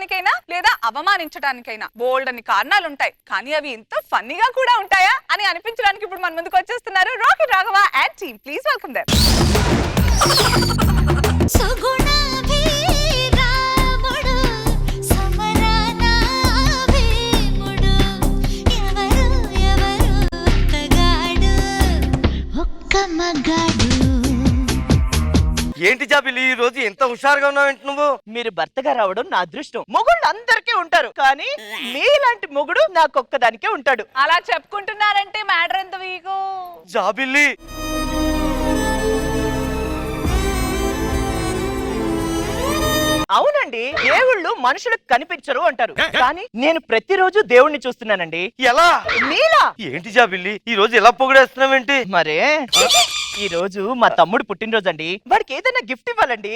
మెచ్చుకోవడానికైనా లేదా అవమానించడానికైనా బోల్డ్ అని కారణాలు ఉంటాయి, కానీ అవి ఇంత ఫన్నీగా కూడా ఉంటాయా అని అనిపించడానికి ఇప్పుడు మన ముందుకు వచ్చేస్తున్నారు Rocky Raghava and team. Please welcome them. ఏంటి జాబిలి ఈ రోజు ఎంత హుషారుగా ఉన్నావేంటి నువ్వు? మీరు భర్తగా రావడం నా అదృష్టం. మొగుళ్ళు అందరికీ ఉంటారు, కానీ మీలాంటి మొగుడు నాకొక్కదానికే ఉంటాడు. అలా చెప్పుకుంటున్నారంటే మ్యాటర్ ఎంత వీకు. జాబిల్లి అవునండి, దేవుళ్ళు మనుషులకు కనిపించరు అంటారు, కానీ నేను ప్రతిరోజు దేవుణ్ణి చూస్తున్నానండి. ఎలా? నీలా? ఏంటి జాబిల్లి ఈ రోజు ఎలా పొగిడేస్తున్నావేంటి? మరే ఈ రోజు మా తమ్ముడు పుట్టినరోజు అండి. వాడికి ఏదైనా గిఫ్ట్ ఇవ్వాలండి.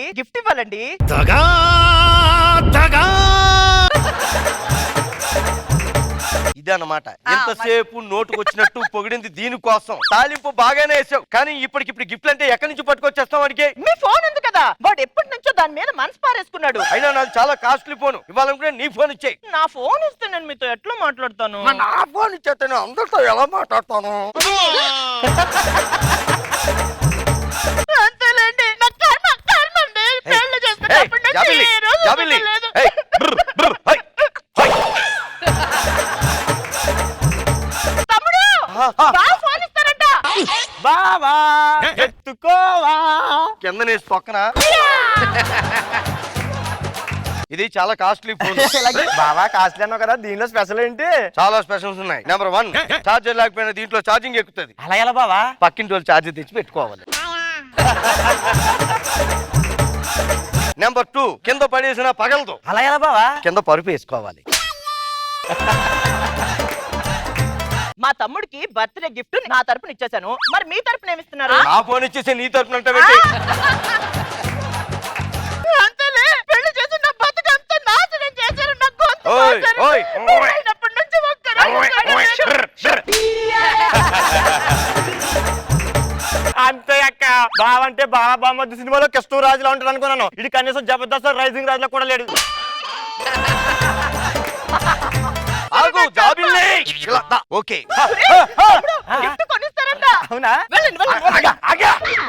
ఇదన్నమాట ఎంతసేపు నోటుకొచ్చినట్టు పొగిడింది దీనికోసం. తాలింపు బాగానే వేసావు, కానీ ఇప్పటికిప్పుడు గిఫ్ట్లు అంటే ఎక్కడి నుంచి పట్టుకొచ్చేస్తావు వాడికి? మీ ఫోన్ ఉంది కదా, వాడు ఎప్పటి నుంచో దాని మీద మనసు పారేసుకున్నాడు. అయినా నాది చాలా కాస్ట్లీ ఫోన్, ఇవ్వాలనుకునే నీ ఫోన్ ఇచ్చేయి. నా ఫోన్ ఇస్తే నేను మీతో ఎట్లా మాట్లాడతాను? నా ఫోన్ ఇచ్చేస్తాను, అందరితో ఎలా మాట్లాడతాను? అంతేలేండి, నా కర్మ అండి. పెళ్లి చేసుకున్నప్పటి నుంచి ఏ రోజు వదలలేదు. తమ్ముడు, బావ ఫోన్ ఇస్తారంట. బావా ఎత్తుకోవా కింద నేసి పక్కన. ఇది చాలా కాస్ట్లీ ఫోన్. బాబా కాస్ట్లీ అన్నావు కదా, దీనిలో స్పెషల్ ఏంటి? చాలా స్పెషల్స్ ఉన్నాయి. నెంబర్ 1, చార్జర్ లేకపోయినా దీంట్లో ఛార్జింగ్ ఎక్కుతుంది. అలా ఎలా బావా? పక్కింటి వాళ్ళు ఛార్జర్ తెచ్చి పెట్టుకోవాలి. నెంబర్ 2, కింద పడేసిన పగలదు. అలా ఎలా బావా? కింద పరుపు వేసుకోవాలి. మా తమ్ముడికి బర్త్డే గిఫ్ట్ నా తరపున ఇచ్చేసాను, మరి మీ తరపున ఏమిస్తున్నారు? నా ఫోన్ ఇచ్చేసి నీ తరపున అంతేలే, పెళ్లి చేసి నా బతుకంతా నాశనం చేశారు. నా గొంతు ఓయ్, కోసారు. ఓయ్, పెళ్ళైనప్పటి నుంచి అంతే అక్క. బావంటే బావ బామ్మద్దు సినిమాలో కృష్ణరాజులా ఉంటాడు అనుకున్నాను. ఇది కనీసం జబర్దస్త్ రైజింగ్ రాజులో కూడా లేడు. ఆగు జాబిల్లి. ఓకే, గిఫ్ట్ కొనిస్తారంట. అవునా?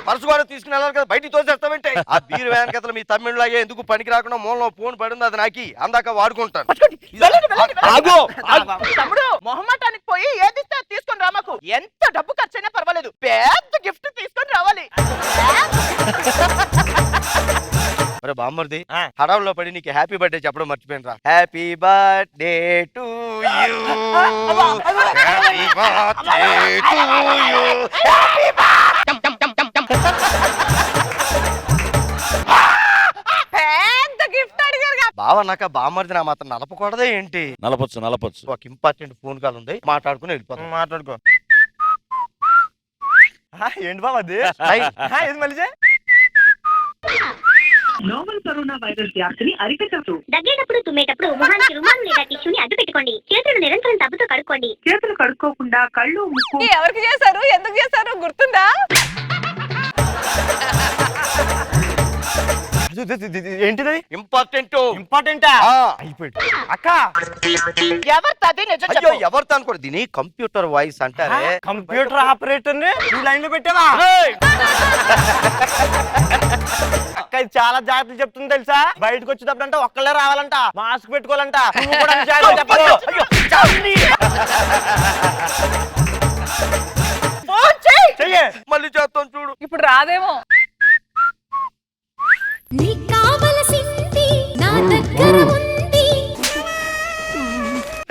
పరుసు కూడా తీసుకుని వెళ్ళాలి కదా, బయటికి తోసేస్తామంటే. ఆ బీరు వ్యాన్ కథలు మీ తమ్మిళ్ళలాగే ఎందుకు పనికి రాకుండా మూలలో ఫోన్ పడింది, అది నాకి అందాక వాడుకుంటాను. ఆగు. తమ్ముడు, మొహమాటానికి పోయి ఏదిస్తే అది తీసుకొని రా. మాకు ఎంత డబ్బు ఖర్చైనా పర్వాలేదు, పెద్ద గిఫ్ట్ తీసుకొని రావాలి. మరి బామ్మర్ది హడావుల్లో పడి నీకు హ్యాపీ బర్త్డే చెప్పడం మర్చిపోయిన రా. Happy birthday to you, happy birthday to you. పెద్ద గిఫ్ట్ అడిగారు. బావ నాక బామ్మర్ది నా మాత్రం నలపకూడదే ఏంటి? నలపొచ్చు. ఒక ఇంపార్టెంట్ ఫోన్ కాల్ ఉంది, మాట్లాడుకుని వెళ్ళిపోతాం. మాట్లాడుకో. ఏంటి బావ అది? ఏది మళ్ళీ నోవల్ కరోనా వైరస్ వ్యాప్తిని అరికట్టవచ్చు. దగ్గేటప్పుడు తుమ్మేటప్పుడు మొహానికి రుమాలు లేదా టిష్యూని అడ్డు పెట్టుకోండి. చేతులు నిరంతరం సబ్బుతో కడుక్కోండి. చేతులు కడుక్కోకుండా కళ్ళు, ముక్కు ఎవరికి చేశారు, ఎందుకు చేశారు గుర్తుందా? ఏంటిది? ఇంపార్టెంట్ ఇంపార్టెంటా? అయిపోయింది అక్క. ఎవరిది నిజం అయ్యో చెప్పు. ఎవరితో అనుకోండి, దీని కంప్యూటర్ వాయిస్ అంటారే. కంప్యూటర్ ఆపరేటర్ ని లైన్ లో పెట్టావా? అక్క ఇది చాలా జాగ్రత్తలు చెప్తుంది తెలుసా. బయటకు వచ్చేటప్పుడు అంటే ఒక్కళ్ళే రావాలంట, మాస్క్ పెట్టుకోవాలంట. నువ్వు కూడా అన్ని జాగ్రత్తలు చెప్పాలి. ఫోన్ చెయ్యి. మళ్ళీ చేస్తాను చూడు. ఇప్పుడు రాదేమో. నీకు కావలసింది నా దగ్గర ఉంది.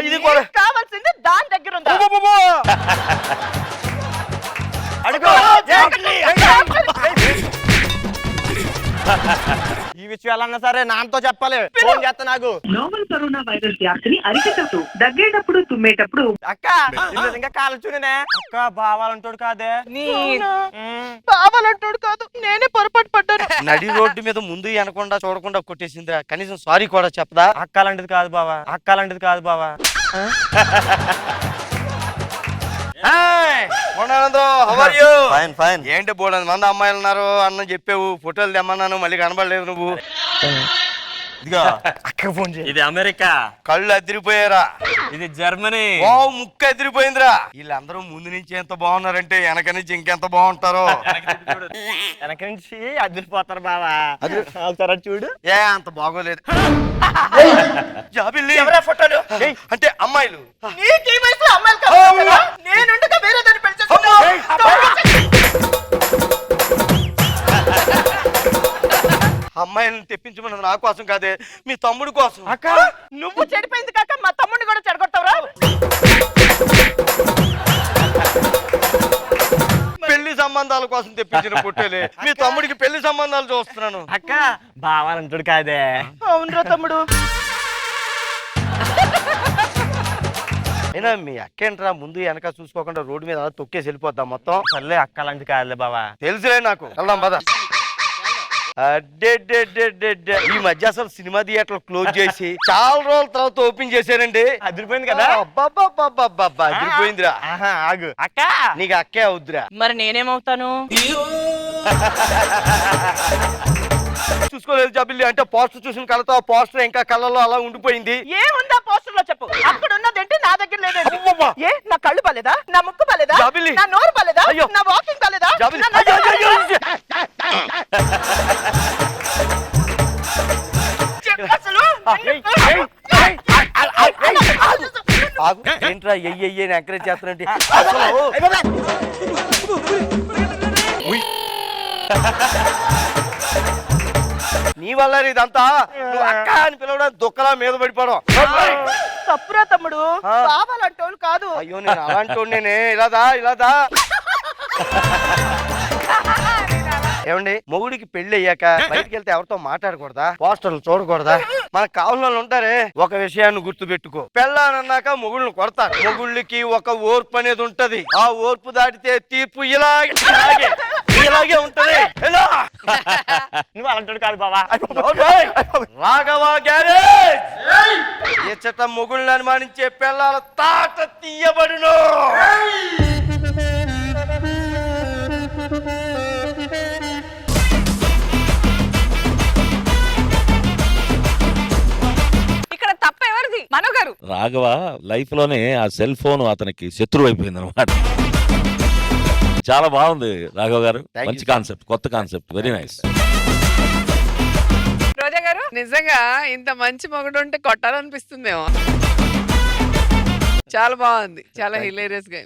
ఇది కూడా కావాల్సింది దాని దగ్గర ఉందా? అడుగు. ఈ విషయాలన్నా సరే నాన్నతో చెప్పాలి. ఫోన్ చేస్తా నాకు. నోవల్ కరోనా వైరస్ వ్యాప్తిని అరికట్టవచ్చు. దగ్గేటప్పుడు తుమ్మేటప్పుడు అక్క ఇంకా కాలచూనే అక్క బావాలంటాడు కాదే. బావాలంటాడు కాదు, నేనే పొరపాటు పడ్డాను. నడి రోడ్డు మీద ముందు అనకుండా చూడకుండా కొట్టేసిందిరా, కనీసం సారీ కూడా చెప్పదా? అక్కలాంటిది కాదు బావా, అక్కలాంటిది కాదు బావా. ఏంటి బోల్డ్ మంది అమ్మాయిలు ఉన్నారు అన్న చెప్పావు, ఫోటోలు తెమ్మన్నాను, మళ్ళీ కనబడలేదు నువ్వు. ఇదిగో అక్క ఫోన్ చేయి. ఇది అమెరికా, కళ్ళు అదిరిపోయారా? ఇది జర్మనీ. ఓ ముక్క అదిరిపోయిందిరా. వీళ్ళందరూ ముందు నుంచి ఎంత బాగున్నారంటే వెనక నుంచి ఇంకెంత బాగుంటారో. వెనక నుంచి అదిరిపోతారు బావా. ఒకసారి అటు చూడు. ఏ అంత బాగోలేదు. జాబిల్లి. ఎవరా ఫోటోలు? అంటే అమ్మాయిలు. నీకు ఈ వయసులో అమ్మాయిలు కావాలా? నేనుండగా వేరే దాన్ని పెళ్లి చేసుకున్నావు. అమ్మాయిలను తెప్పించమన్నది నా కోసం కాదే, మీ తమ్ముడు కోసం. అక్క నువ్వు చెడిపోయింది కాక మా తమ్ముడిని కూడా చెడగొడతావురా? పెళ్లి సంబంధాల కోసం తెప్పించిన పుట్టేలే, మీ తమ్ముడికి పెళ్లి సంబంధాలు చూస్తున్నాను. అక్క బావాలంటాడు కాదే. అవునరా తమ్ముడు. అయినా మీ అక్కేంట్రా ముందు వెనక చూసుకోకుండా రోడ్డు మీద అలా తొక్కేసి వెళ్ళిపోద్దాం మొత్తం. సర్లే అక్క లాంటి కాదులే బావా. తెలుసులే నాకు. వెళ్దాం పద. అడ్డెడ్డెడ్డెడ్డెడ్డె. ఈ మధ్య అసలు సినిమా థియేటర్లు క్లోజ్ చేసి చాలా రోజుల తర్వాత ఓపెన్ చేశారండి. అదిరిపోయింది కదా. అబ్బబ్బబ్బబ్బబ్బబ్బా, అదిరిపోయిందిరా. ఆహా, ఆగు అక్క. నీకు అక్కే అవుద్దిరా. మరి నేనేమవుతాను? చూసుకోలేదు జాబిల్లి. అంటే పోస్టర్ చూసిన కళ్ళతో ఆ పోస్టర్ ఇంకా కళ్ళలో అలా ఉండిపోయింది. ఏముందా పోస్టర్ లో చెప్పు. అక్కడ ఉన్నదేంటి నా దగ్గర లేదండి. అబ్బబ్బా. ఏ నా కళ్ళు బాలేదా? నా ముక్కు బాలేదా? జాబిల్లి. నా నోరు బాలేదా? అయ్యో. నా వాకింగ్ బాలేదా? జాబిల్లి. నా నడక అయ్యో, అయ్యో, బాలేదా? చెప్పు అసలు. ఆగు. ఏంట్రా ఎయ్యి ఎంకరేజ్ చేస్తానంటే నీ వల్ల ఇదంతా. నువ్వు అక్క అని పిలవడం దుఃఖలా మీద పడిపోవడం. తప్పురా తమ్ముడు. ఆ. కావాలంటోళ్ళు కాదు. అయ్యో నేను అలాంటి నేనే. ఇలాదా ఏమండి, మొగుడికి పెళ్లి అయ్యాక బయటికి వెళ్తే ఎవరితో మాట్లాడకూడదా? పోస్టర్లు చూడకూడదా? మనకు కావాలని వాళ్ళు ఉంటారే. ఒక విషయాన్ని గుర్తు పెట్టుకో, పెళ్ళానన్నాక మొగుళ్ళని కొడతారు. మొగుళ్ళకి ఒక ఓర్పు అనేది ఉంటది. ఆ ఓర్పు దాటితే తీర్పు ఇలాగే ఉంటది. ఎలా? నువ్వు అలాంటాడు కాదు బావా. రాఘవ గ్యారేజ్. ఎచ్చట మొగుళ్ళని అనుమానించే పెళ్ళాల తాట తీయబడును. ఇక్కడ తప్ప ఎవరిది? మనో గారు. రాఘవ లైఫ్ లోనే ఆ సెల్ ఫోన్ అతనికి శత్రువు అయిపోయింది అనమాట. చాలా బాగుంది రాఘవ గారు. Thank you, మంచి sir. కాన్సెప్ట్, కొత్త కాన్సెప్ట్, వెరీ నైస్. రోజా గారు. నిజంగా ఇంత మంచి మొగుడు ఉంటే కొట్టాలనిపిస్తుందేమో. చాలా బాగుంది, చాలా హిలేరియస్ గా.